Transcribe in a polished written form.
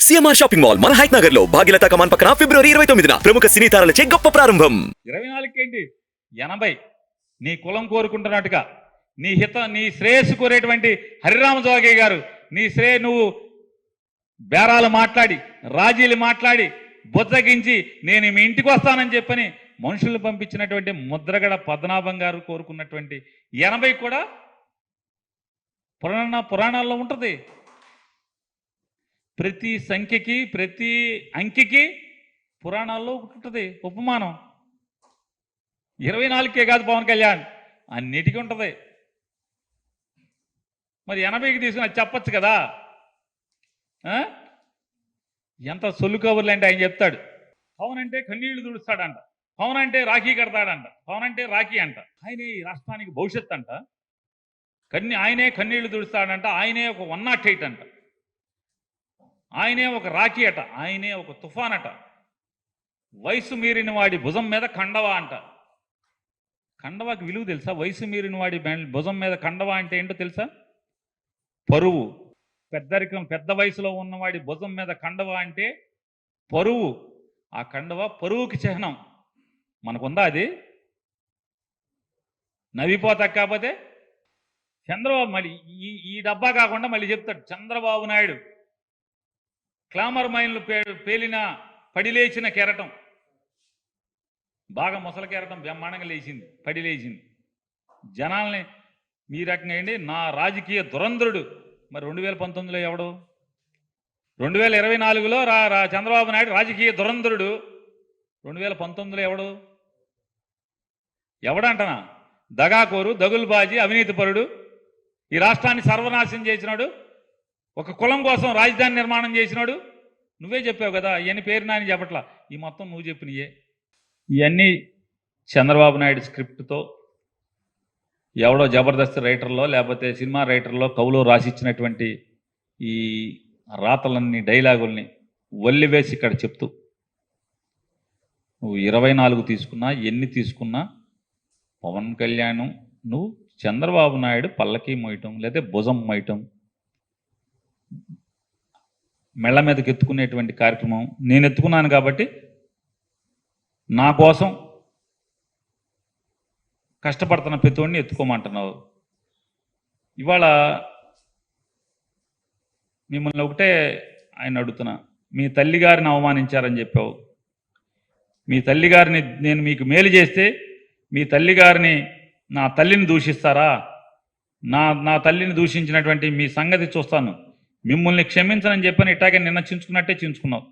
CMR shopping mall మన height Nagar లో భాగ్యలతా కమాన్ పక్కన ఫిబ్రవరి 29న ప్రముఖ సినీ తారలచే గొప్ప ప్రారంభం. 24 ఏంటి 80 నీ కులం కోరుకుంటున్నట్టుగా నీ శ్రేయస్సు కోరేటువంటి హరిరామ జోగి గారు నువ్వు బేరాలు మాట్లాడి రాజీలు మాట్లాడి బుజ్జగించి నేను మీ ఇంటికి వస్తానని చెప్పని మనుషులు పంపించినటువంటి ముద్రగడ పద్మనాభం గారు కోరుకున్నటువంటి 80 కూడా పురాణాల్లో ఉంటుంది. ప్రతి సంఖ్యకి ప్రతి అంకికి పురాణాల్లో ఉంటుంది ఉపమానం. 24కే కాదు పవన్ కళ్యాణ్, అన్నిటికీ ఉంటుంది. మరి 80కి తీసుకుని అది చెప్పచ్చు కదా. ఎంత సొల్లు కబుర్లు అంటే ఆయన చెప్తాడు. పవన్ అంటే కన్నీళ్లు తుడుస్తాడంట, పవన్ అంటే రాఖీ కడతాడంట, పవన్ అంటే రాఖీ అంట. ఆయనే ఈ రాష్ట్రానికి భవిష్యత్ అంట. ఆయనే కన్నీళ్లు తుడుస్తాడంట, ఆయనే ఒక 108 అంట, ఆయనే ఒక రాఖీ అట, ఆయనే ఒక తుఫాన్ అట. వయసు మీరిన వాడి భుజం మీద కండవా అంట. కండవాకి విలువ తెలుసా? వయసు మీరిన వాడి భుజం మీద కండవా అంటే ఏంటో తెలుసా? పరువు. పెద్దరికం, పెద్ద వయసులో ఉన్నవాడి భుజం మీద కండవా అంటే పరువు. ఆ కండవ పరువుకి చిహ్నం. మనకుందా అది? నవ్విపోతా కాకపోతే చంద్రబాబు మళ్ళీ ఈ డబ్బా కాకుండా మళ్ళీ చెప్తాడు. చంద్రబాబు నాయుడు క్లామర్ మైన్లు పేలిన పడిలేచిన కెరటం, బాగా ముసల కెరటం బ్రహ్మాండంగా లేచింది, పడిలేచింది. జనాల్ని మీ రకంగా ఏంటి నా రాజకీయ దురంధరుడు. మరి 2019లో ఎవడు? 2024లో చంద్రబాబు నాయుడు రాజకీయ దురంధరుడు. 2019లో ఎవడంటనా? దగాకోరు, దగులుబాజీ, అవినీతిపరుడు, ఈ రాష్ట్రాన్ని సర్వనాశనం చేసినాడు, ఒక కులం కోసం రాజధాని నిర్మాణం చేసినాడు. నువ్వే చెప్పావు కదా. ఇవన్నీ పేరు నాని చెప్పట్లా, ఈ మొత్తం నువ్వు చెప్పినయే. ఇవన్నీ చంద్రబాబు నాయుడు స్క్రిప్ట్తో ఎవడో జబర్దస్త్ రైటర్లో లేకపోతే సినిమా రైటర్లో కవులో రాసిచ్చినటువంటి ఈ రాతలన్నీ డైలాగుల్ని వల్లివేసి ఇక్కడ చెప్తూ నువ్వు 24 తీసుకున్నా ఎన్ని తీసుకున్నా పవన్ కళ్యాణ్ నువ్వు చంద్రబాబు నాయుడు పల్లకి మోయటం లేదా భుజం మోయటం, మెళ్ళ మీదకి ఎత్తుకునేటువంటి కార్యక్రమం నేను ఎత్తుకున్నాను కాబట్టి నా కోసం కష్టపడుతున్న ప్రతివాడిని ఎత్తుకోమంటున్నావు. ఇవాళ మిమ్మల్ని ఒకటే ఆయన అడుగుతున్నా, మీ తల్లిగారిని అవమానించారని చెప్పావు. మీ తల్లిగారిని నేను మీకు మేలు చేస్తే మీ తల్లిగారిని నా తల్లిని దూషిస్తారా? నా తల్లిని దూషించినటువంటి మీ సంగతి చూస్తాను. మిమ్మల్ని క్షమించనని చెప్పని ఇట్టాగే నిన్న చించుకున్నట్టే చించుకున్నావు.